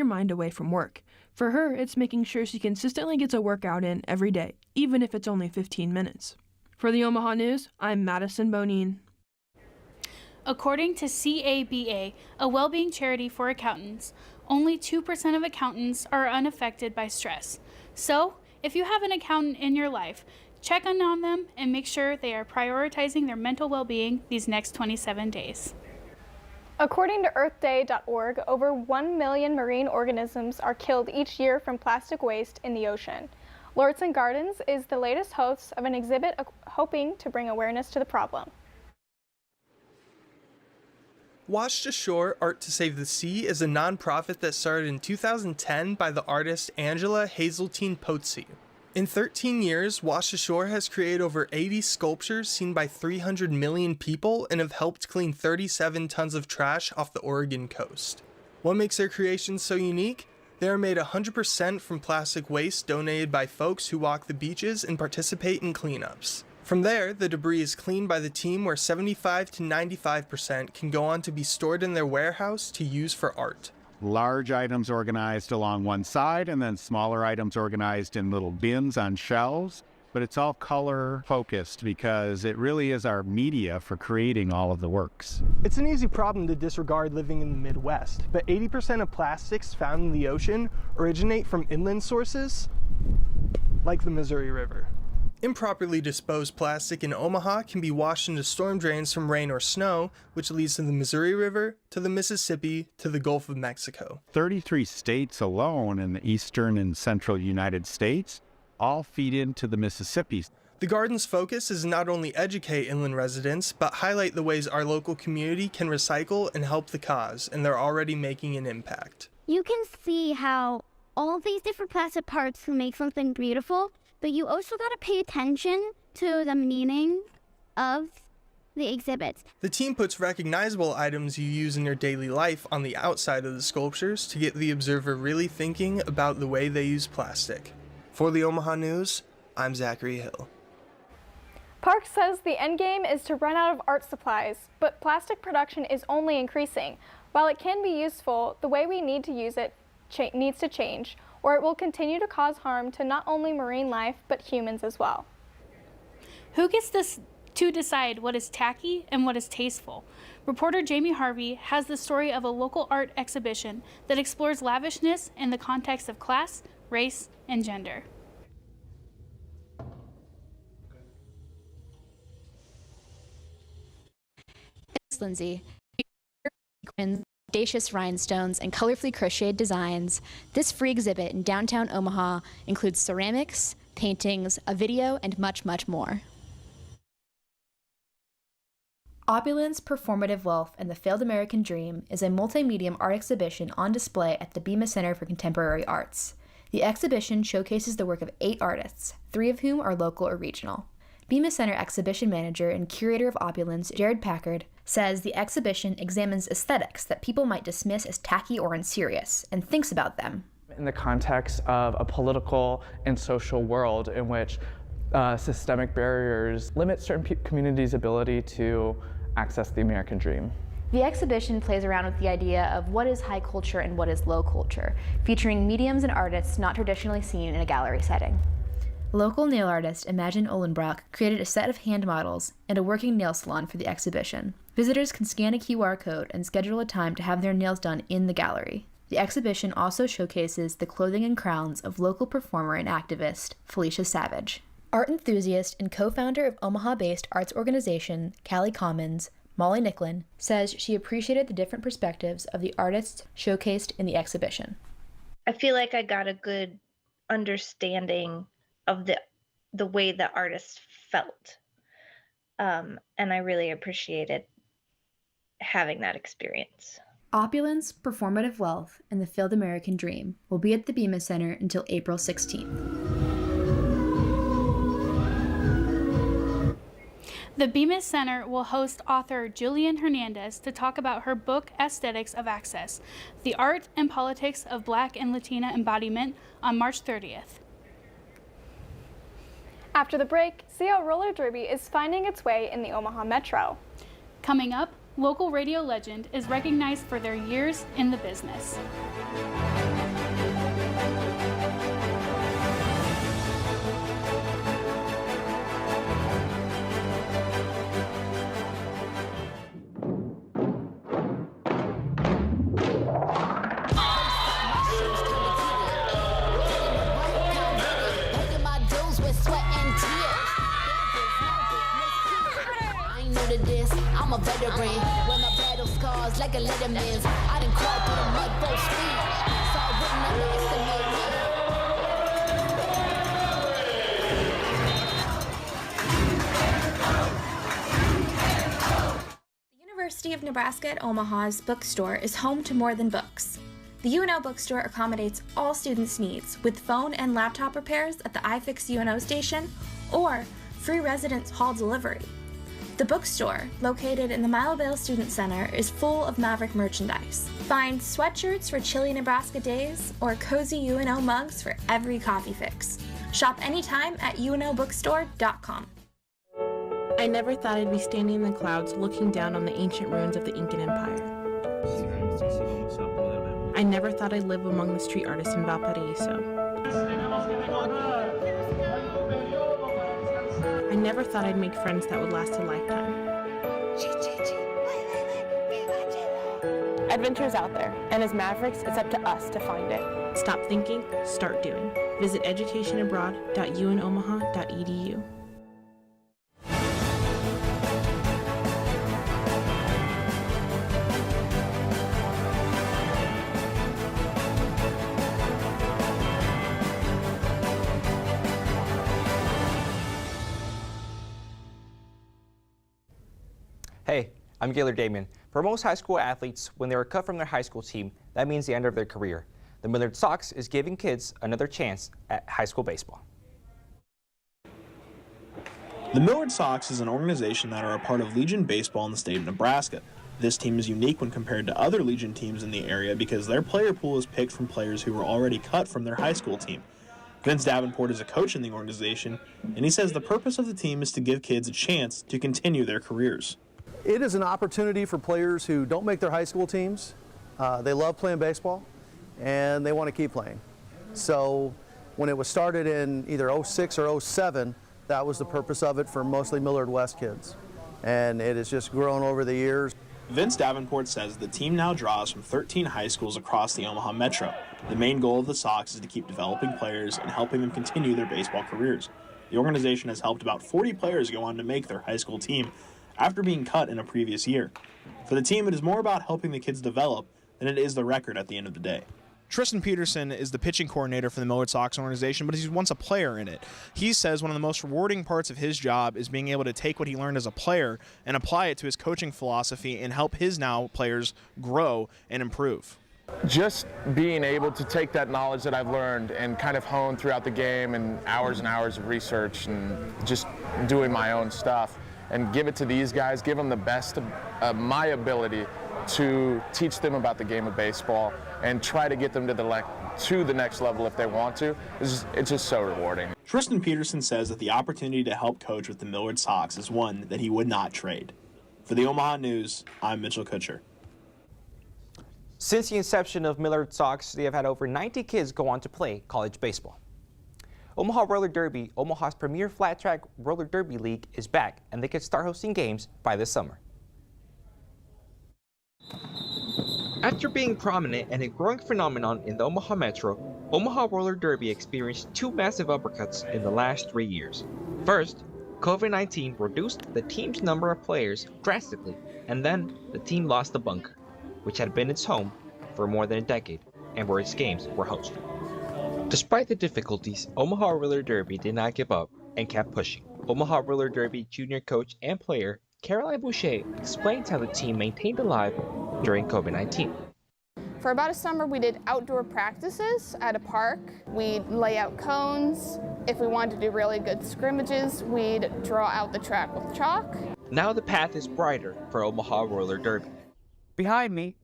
mind away from work. For her, it's making sure she consistently gets a workout in every day, even if it's only 15 minutes. For the Omaha News, I'm Madison Bonine. According to CABA, a well-being charity for accountants, only 2% of accountants are unaffected by stress. So, if you have an accountant in your life, check in on them and make sure they are prioritizing their mental well-being these next 27 days. According to EarthDay.org, over 1 million marine organisms are killed each year from plastic waste in the ocean. Lords and Gardens is the latest host of an exhibit hoping to bring awareness to the problem. Washed Ashore Art to Save the Sea is a nonprofit that started in 2010 by the artist Angela Hazeltine Pozzi. In 13 years, Washed Ashore has created over 80 sculptures seen by 300 million people and have helped clean 37 tons of trash off the Oregon coast. What makes their creations so unique? They are made 100% from plastic waste donated by folks who walk the beaches and participate in cleanups. From there, the debris is cleaned by the team where 75 to 95% can go on to be stored in their warehouse to use for art. Large items organized along one side and then smaller items organized in little bins on shelves. But it's all color focused because it really is our media for creating all of the works. It's an easy problem to disregard living in the Midwest, but 80% of plastics found in the ocean originate from inland sources, like the Missouri River. Improperly disposed plastic in Omaha can be washed into storm drains from rain or snow, which leads to the Missouri River, to the Mississippi, to the Gulf of Mexico. 33 states alone in the eastern and central United States all feed into the Mississippi. The garden's focus is not only educate inland residents, but highlight the ways our local community can recycle and help the cause, and they're already making an impact. You can see how all these different plastic parts can make something beautiful, but you also got to pay attention to the meaning of the exhibits. The team puts recognizable items you use in your daily life on the outside of the sculptures to get the observer really thinking about the way they use plastic. For the Omaha News, I'm Zachary Hill. Parks says the end game is to run out of art supplies, but plastic production is only increasing. While it can be useful, the way we need to use it needs to change, or it will continue to cause harm to not only marine life, but humans as well. Who gets to decide what is tacky and what is tasteful? Reporter Jamie Harvey has the story of a local art exhibition that explores lavishness in the context of class, race, and gender. Thanks, Lindsay. Audacious rhinestones and colorfully crocheted designs, this free exhibit in downtown Omaha includes ceramics, paintings, a video, and much, much more. Opulence, Performative Wealth, and the Failed American Dream is a multimedia art exhibition on display at the Bemis Center for Contemporary Arts. The exhibition showcases the work of 8 artists, 3 of whom are local or regional. Bemis Center exhibition manager and curator of Opulence, Jared Packard, says the exhibition examines aesthetics that people might dismiss as tacky or unserious, and thinks about them. In the context of a political and social world in which systemic barriers limit certain communities' ability to access the American dream. The exhibition plays around with the idea of what is high culture and what is low culture, featuring mediums and artists not traditionally seen in a gallery setting. Local nail artist Imagine Ohlenbrock created a set of hand models and a working nail salon for the exhibition. Visitors can scan a QR code and schedule a time to have their nails done in the gallery. The exhibition also showcases the clothing and crowns of local performer and activist Felicia Savage. Art enthusiast and co-founder of Omaha-based arts organization Cali Commons, Molly Nicklin, says she appreciated the different perspectives of the artists showcased in the exhibition. I feel like I got a good understanding of the way the artist felt. And I really appreciated having that experience. Opulence, Performative Wealth, and the Failed American Dream will be at the Bemis Center until April 16th. The Bemis Center will host author Julian Hernandez to talk about her book, Aesthetics of Access, The Art and Politics of Black and Latina Embodiment, on March 30th. After the break, see how roller derby is finding its way in the Omaha Metro. Coming up, local radio legend is recognized for their years in the business. a veteran. Wear my battle scars like a letterman's. I done crawled through the mud both speed, so I wouldn't underestimate me. The University of Nebraska at Omaha's bookstore is home to more than books. The UNO bookstore accommodates all students' needs with phone and laptop repairs at the iFix UNO station or free residence hall delivery. The bookstore, located in the Milevale Student Center, is full of Maverick merchandise. Find sweatshirts for chilly Nebraska days or cozy UNO mugs for every coffee fix. Shop anytime at unobookstore.com. I never thought I'd be standing in the clouds looking down on the ancient ruins of the Incan Empire. I never thought I'd live among the street artists in Valparaiso. I never thought I'd make friends that would last a lifetime. Adventure's out there, and as Mavericks, it's up to us to find it. Stop thinking, start doing. Visit educationabroad.unomaha.edu. Hey, I'm Gaylor Damon. For most high school athletes, when they are cut from their high school team, that means the end of their career. The Millard Sox is giving kids another chance at high school baseball. The Millard Sox is an organization that are a part of Legion Baseball in the state of Nebraska. This team is unique when compared to other Legion teams in the area because their player pool is picked from players who were already cut from their high school team. Vince Davenport is a coach in the organization, and he says the purpose of the team is to give kids a chance to continue their careers. It is an opportunity for players who don't make their high school teams. They love playing baseball, and they want to keep playing. So when it was started in either 06 or 07, that was the purpose of it for mostly Millard West kids. And it has just grown over the years. Vince Davenport says the team now draws from 13 high schools across the Omaha Metro. The main goal of the Sox is to keep developing players and helping them continue their baseball careers. The organization has helped about 40 players go on to make their high school team after being cut in a previous year. For the team, it is more about helping the kids develop than it is the record at the end of the day. Tristan Peterson is the pitching coordinator for the Millard Sox organization, but he's once a player in it. He says one of the most rewarding parts of his job is being able to take what he learned as a player and apply it to his coaching philosophy and help his now players grow and improve. Just being able to take that knowledge that I've learned and kind of hone throughout the game and hours of research and just doing my own stuff and give it to these guys, give them the best of my ability to teach them about the game of baseball and try to get them to the next level if they want to. It's just so rewarding. Tristan Peterson says that the opportunity to help coach with the Millard Sox is one that he would not trade. For the Omaha News, I'm Mitchell Kutcher. Since the inception of Millard Sox, they have had over 90 kids go on to play college baseball. Omaha Roller Derby, Omaha's premier flat track roller derby league, is back, and they can start hosting games by this summer. After being prominent and a growing phenomenon in the Omaha Metro, Omaha Roller Derby experienced two massive uppercuts in the last 3 years. First, COVID-19 reduced the team's number of players drastically, and then the team lost the bunker, which had been its home for more than a decade and where its games were hosted. Despite the difficulties, Omaha Roller Derby did not give up and kept pushing. Omaha Roller Derby junior coach and player Caroline Boucher explains how the team maintained alive during COVID-19. For about a summer, we did outdoor practices at a park. We'd lay out cones. If we wanted to do really good scrimmages, we'd draw out the track with chalk. Now the path is brighter for Omaha Roller Derby. Behind me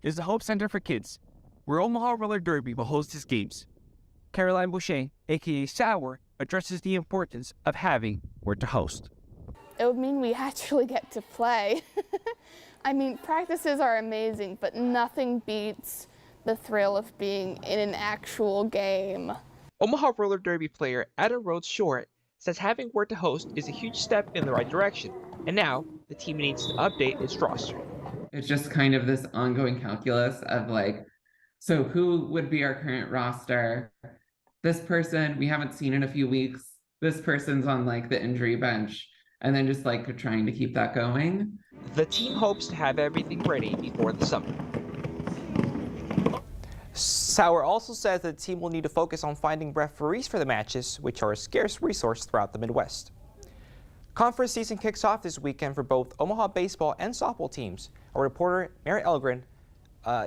is the Hope Center for Kids, where Omaha Roller Derby will host its games. Caroline Boucher, aka Sour, addresses the importance of having where to host. It would mean we actually get to play. I mean, practices are amazing, but nothing beats the thrill of being in an actual game. Omaha Roller Derby player Adam Rhodes Short says having where to host is a huge step in the right direction, and now the team needs to update its roster. It's just kind of this ongoing calculus of like, so who would be our current roster? This person we haven't seen in a few weeks. This person's on like the injury bench. and then just like trying to keep that going. The team hopes to have everything ready before the summer. Sauer also says that the team will need to focus on finding referees for the matches, which are a scarce resource throughout the Midwest. Conference season kicks off this weekend for both Omaha baseball and softball teams. Our reporter, Merritt Elgren,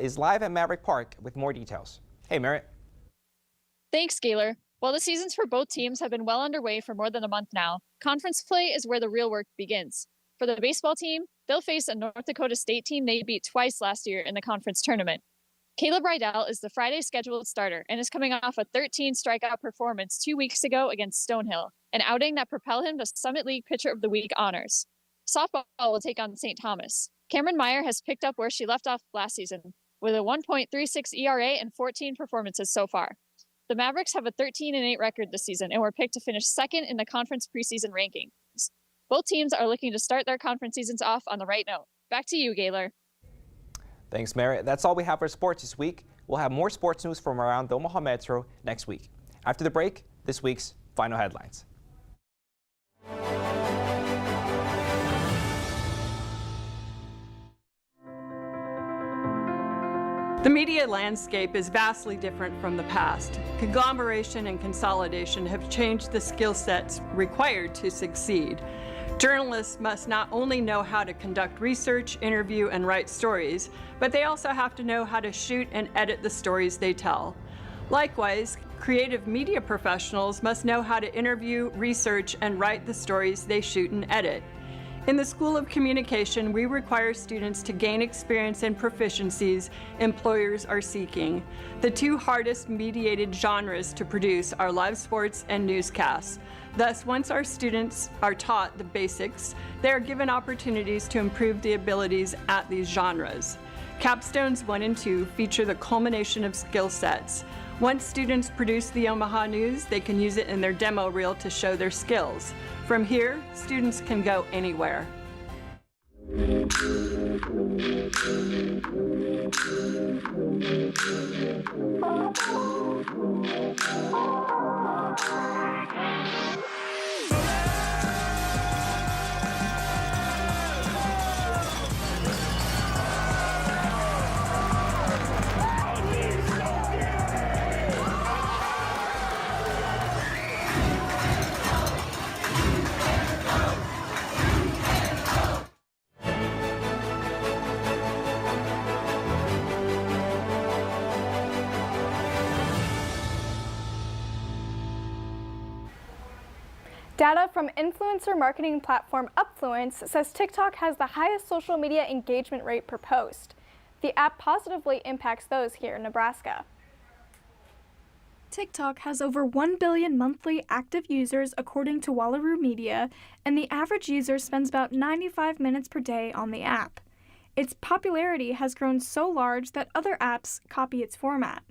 is live at Maverick Park with more details. Hey, Merritt. Thanks, Gaylor. While the seasons for both teams have been well underway for more than a month now, conference play is where the real work begins. For the baseball team, they'll face a North Dakota State team they beat twice last year in the conference tournament. Caleb Rydell is the Friday scheduled starter and is coming off a 13 strikeout performance 2 weeks ago against Stonehill, an outing that propelled him to Summit League Pitcher of the Week honors. Softball will take on St. Thomas. Cameron Meyer has picked up where she left off last season, with a 1.36 ERA and 14 performances so far. The Mavericks have a 13-8 record this season and were picked to finish second in the conference preseason rankings. Both teams are looking to start their conference seasons off on the right note. Back to you, Gaylor. Thanks, Merritt. That's all we have for sports this week. We'll have more sports news from around the Omaha Metro next week. After the break, this week's final headlines. The media landscape is vastly different from the past. Conglomeration and consolidation have changed the skill sets required to succeed. Journalists must not only know how to conduct research, interview, and write stories, but they also have to know how to shoot and edit the stories they tell. Likewise, creative media professionals must know how to interview, research, and write the stories they shoot and edit. In the School of Communication, we require students to gain experience and proficiencies employers are seeking. The two hardest mediated genres to produce are live sports and newscasts. Thus, once our students are taught the basics, they are given opportunities to improve the abilities at these genres. Capstones 1 and 2 feature the culmination of skill sets. Once students produce the Omaha News, they can use it in their demo reel to show their skills. From here, students can go anywhere. Data from influencer marketing platform Upfluence says TikTok has the highest social media engagement rate per post. The app positively impacts those here in Nebraska. TikTok has over 1 billion monthly active users according to Wallaroo Media, and the average user spends about 95 minutes per day on the app. Its popularity has grown so large that other apps copy its format.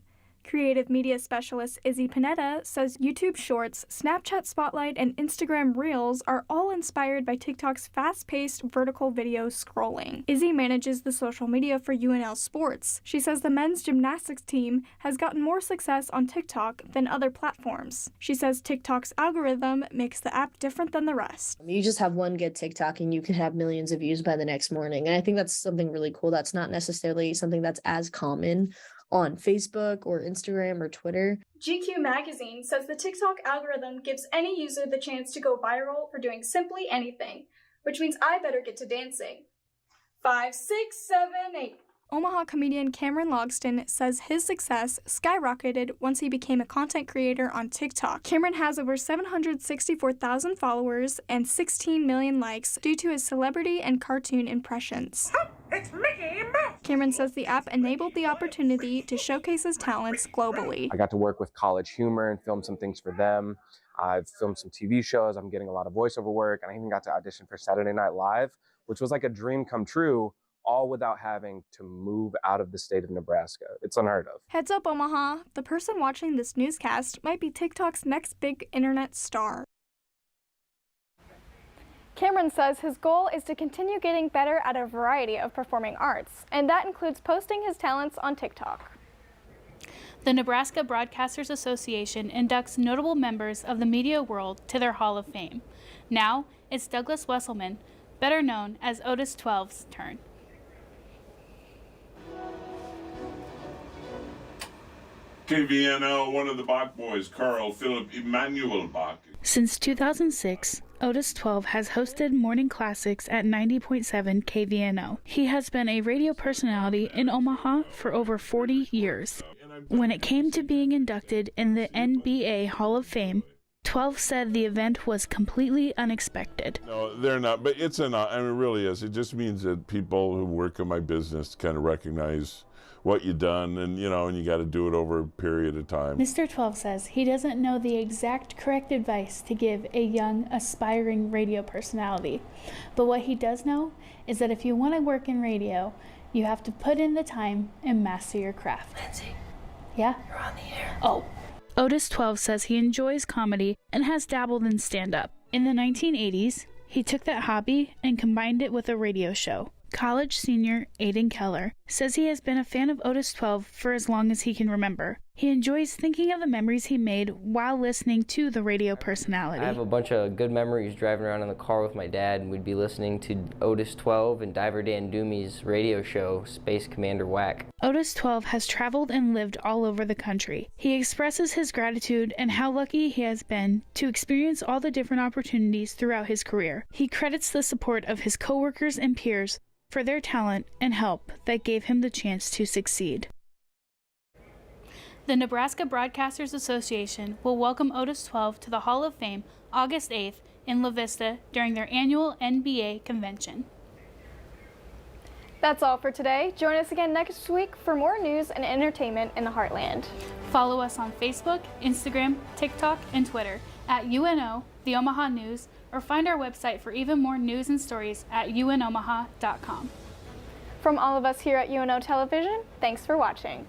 Creative media specialist Izzy Panetta says YouTube Shorts, Snapchat Spotlight, and Instagram Reels are all inspired by TikTok's fast-paced vertical video scrolling. Izzy manages the social media for UNL Sports. She says the men's gymnastics team has gotten more success on TikTok than other platforms. She says TikTok's algorithm makes the app different than the rest. You just have one good TikTok and you can have millions of views by the next morning. And I think that's something really cool. That's not necessarily something that's as common on Facebook or Instagram or Twitter. GQ Magazine says the TikTok algorithm gives any user the chance to go viral for doing simply anything, which means I better get to dancing. 5, 6, 7, 8. Omaha comedian Cameron Logston says his success skyrocketed once he became a content creator on TikTok. Cameron has over 764,000 followers and 16 million likes due to his celebrity and cartoon impressions. It's Mickey Mouse! Cameron says the app enabled the opportunity to showcase his talents globally. I got to work with College Humor and film some things for them. I've filmed some TV shows. I'm getting a lot of voiceover work, and I even got to audition for Saturday Night Live, which was like a dream come true, all without having to move out of the state of Nebraska. It's unheard of. Heads up, Omaha. The person watching this newscast might be TikTok's next big internet star. Cameron says his goal is to continue getting better at a variety of performing arts, and that includes posting his talents on TikTok. The Nebraska Broadcasters Association inducts notable members of the media world to their Hall of Fame. Now, it's Douglas Wesselman, better known as Otis 12's turn. KVNO, one of the Bach boys, Carl Philip Emmanuel Bach. Since 2006, Otis 12 has hosted morning classics at 90.7 KVNO. He has been a radio personality in Omaha for over 40 years. When it came to being inducted in the NBA Hall of Fame, 12 said the event was completely unexpected. No, they're not, but it's it really is. It just means that people who work in my business kind of recognize what you've done, and you got to do it over a period of time. Mr. 12 says he doesn't know the exact correct advice to give a young, aspiring radio personality. But what he does know is that if you want to work in radio, you have to put in the time and master your craft. Lindsay. Yeah? You're on the air. Oh. Otis 12 says he enjoys comedy and has dabbled in stand-up. In the 1980s, he took that hobby and combined it with a radio show. College senior Aiden Keller says he has been a fan of Otis 12 for as long as he can remember. He enjoys thinking of the memories he made while listening to the radio personality. I have a bunch of good memories driving around in the car with my dad, and we'd be listening to Otis 12 and Diver Dan Doomey's radio show, Space Commander Whack. Otis 12 has traveled and lived all over the country. He expresses his gratitude and how lucky he has been to experience all the different opportunities throughout his career. He credits the support of his coworkers and peers for their talent and help that gave him the chance to succeed. The Nebraska Broadcasters Association will welcome Otis 12 to the Hall of Fame August 8th in La Vista during their annual NBA convention. That's all for today. Join us again next week for more news and entertainment in the Heartland. Follow us on Facebook, Instagram, TikTok, and Twitter at UNO, the Omaha News, or find our website for even more news and stories at unomaha.com. From all of us here at UNO Television, thanks for watching.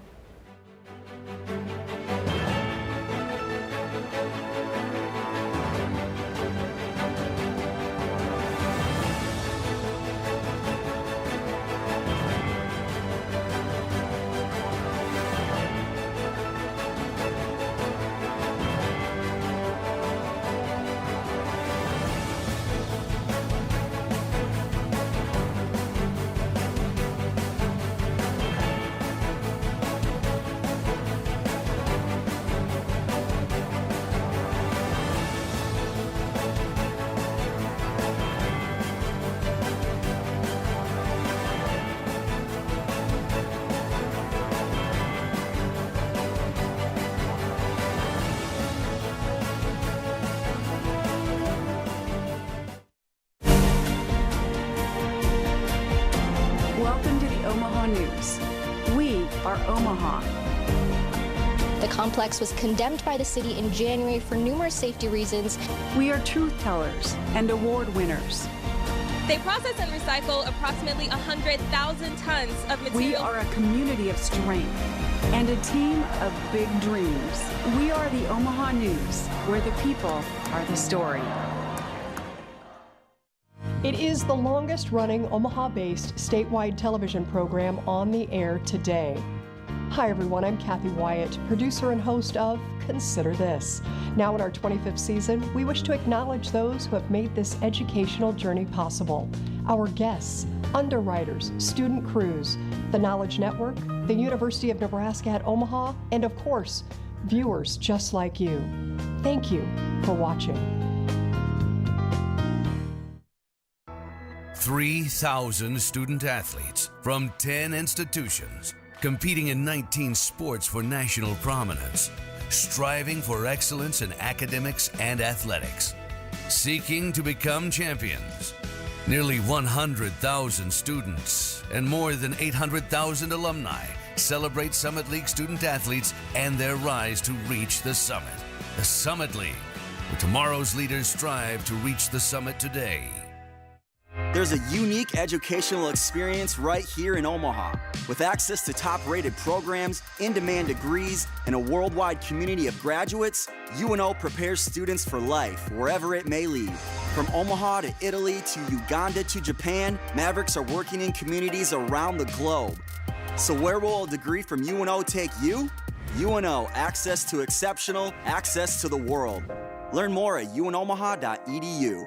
Welcome to the Omaha News. We are Omaha. The complex was condemned by the city in January for numerous safety reasons. We are truth tellers and award winners. They process and recycle approximately 100,000 tons of material. We are a community of strength and a team of big dreams. We are the Omaha News, where the people are the story. It is the longest-running Omaha-based statewide television program on the air today. Hi everyone, I'm Kathy Wyatt, producer and host of Consider This. Now in our 25th season, we wish to acknowledge those who have made this educational journey possible. Our guests, underwriters, student crews, the Knowledge Network, the University of Nebraska at Omaha, and of course, viewers just like you. Thank you for watching. 3,000 student athletes from 10 institutions, competing in 19 sports for national prominence, striving for excellence in academics and athletics, seeking to become champions. Nearly 100,000 students and more than 800,000 alumni celebrate Summit League student athletes and their rise to reach the summit. The Summit League, where tomorrow's leaders strive to reach the summit today. There's a unique educational experience right here in Omaha. With access to top-rated programs, in-demand degrees, and a worldwide community of graduates, UNO prepares students for life, wherever it may lead. From Omaha to Italy to Uganda to Japan, Mavericks are working in communities around the globe. So where will a degree from UNO take you? UNO, access to exceptional, access to the world. Learn more at unomaha.edu.